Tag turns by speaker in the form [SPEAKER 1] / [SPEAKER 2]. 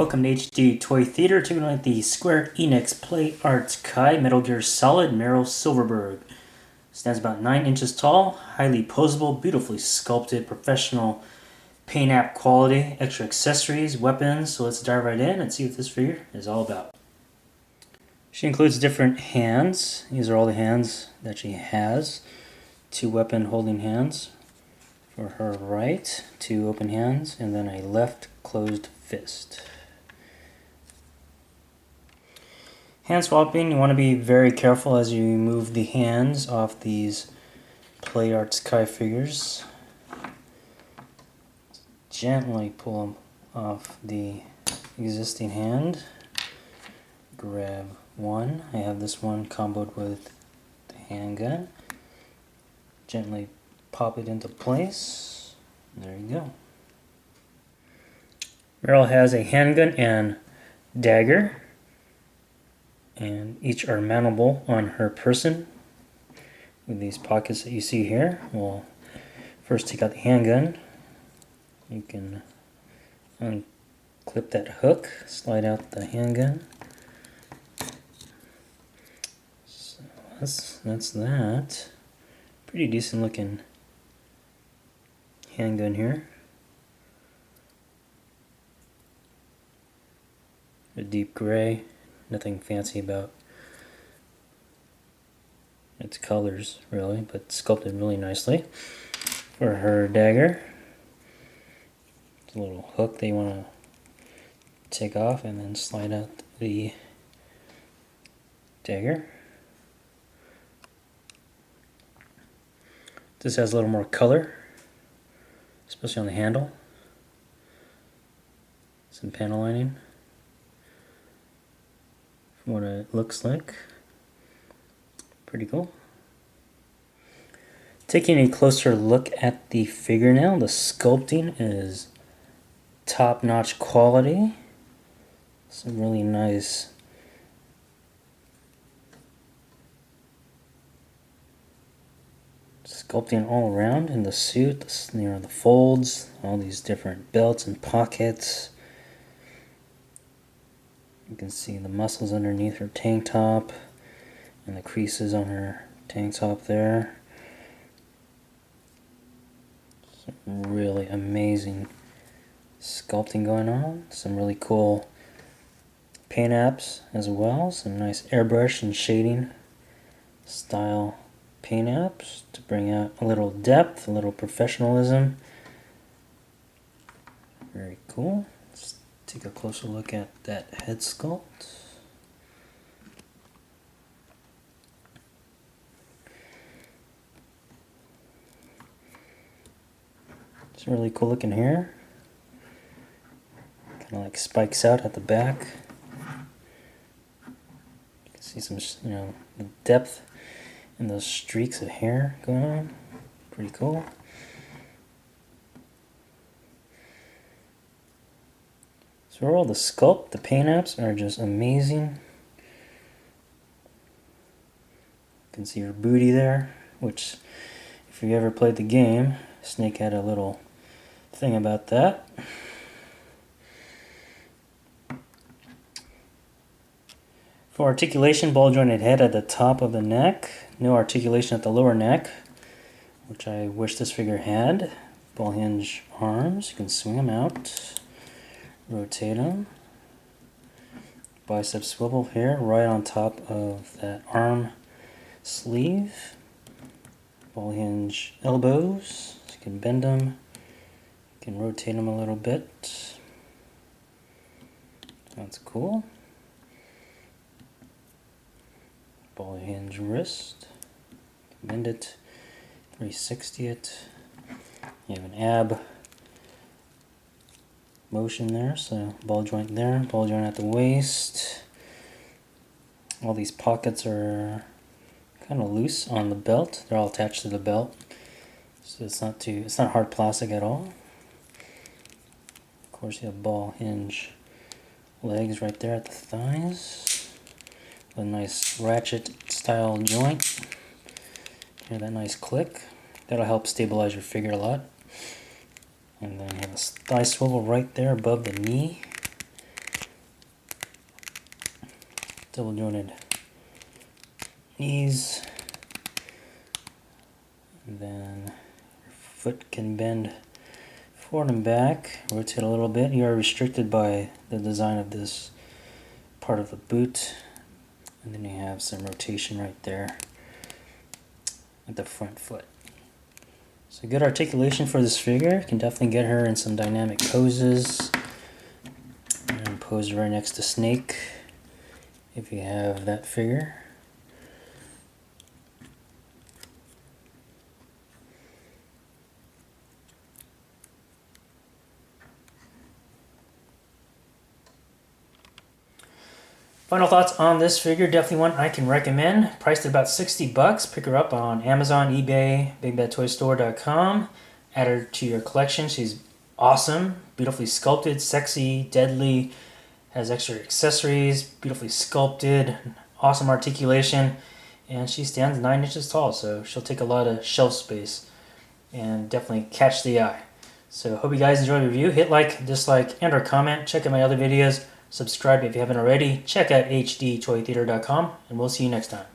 [SPEAKER 1] Welcome to HD Toy Theater, taking on the Square Enix Play Arts Kai Metal Gear Solid Meryl Silverburgh. Stands about 9 inches tall, highly posable, beautifully sculpted, professional paint app quality, extra accessories, weapons. So let's dive right in and see what this figure is all about. She includes different hands. These are all the hands that she has. 2 weapon holding hands for her right, 2 open hands, and then a left closed fist. Hand swapping, you want to be very careful as you move the hands off these Play Arts Kai figures. Gently pull them off the existing hand. Grab one. I have this one comboed with the handgun. Gently pop it into place. There you go. Meryl has a handgun and dagger, and each are mountable on her person with these pockets that you see here. We'll first take out the handgun. You can unclip that hook, slide out the handgun. So that's that. Pretty decent looking handgun here. A deep gray. Nothing fancy about its colors, really, but sculpted really nicely. For her dagger, it's a little hook that you want to take off and then slide out the dagger. This has a little more color, especially on the handle. Some panel lining. From what it looks like. Pretty cool. Taking a closer look at the figure now, the sculpting is top-notch quality. Some really nice sculpting all around in the suit, the folds, all these different belts and pockets. You can see the muscles underneath her tank top and the creases on her tank top there. Some really amazing sculpting going on. Some really cool paint apps as well. Some nice airbrush and shading style paint apps to bring out a little depth, a little professionalism. Very cool. Let's take a closer look at that head sculpt. It's really cool looking hair. Kind of like spikes out at the back. You can see some, the depth in those streaks of hair going on. Pretty cool. So overall, the sculpt, the paint apps are just amazing. You can see her booty there, which if you ever played the game, Snake had a little thing about that. For articulation, ball jointed head at the top of the neck. No articulation at the lower neck, which I wish this figure had. Ball hinge arms, you can swing them out. Rotate them. Bicep swivel here, right on top of that arm sleeve. Ball hinge elbows, so you can bend them. You can rotate them a little bit. That's cool. Ball hinge wrist. Bend it, 360 it. You have an ab motion there, so ball joint there, ball joint at the waist. All these pockets are kind of loose on the belt. They're all attached to the belt, so it's not hard plastic at all. Of course, you have ball hinge legs right there at the thighs. A nice ratchet style joint. Hear that nice click. That'll help stabilize your figure a lot. And then you have a thigh swivel right there above the knee. double jointed knees, and then your foot can bend forward and back, rotate a little bit. You are restricted by the design of this part of the boot, and then you have some rotation right there at the front foot. So good articulation for this figure. Can definitely get her in some dynamic poses, and pose right next to Snake if you have that figure. Final thoughts on this figure, definitely one I can recommend. Priced at about 60 bucks. Pick her up on Amazon, eBay, BigBadToyStore.com. Add her to your collection. She's awesome, beautifully sculpted, sexy, deadly, has extra accessories, beautifully sculpted, awesome articulation, and she stands 9 inches tall, so she'll take a lot of shelf space and definitely catch the eye. So hope you guys enjoyed the review. Hit like, dislike, and or comment. Check out my other videos. Subscribe if you haven't already. Check out HDToyTheater.com, and we'll see you next time.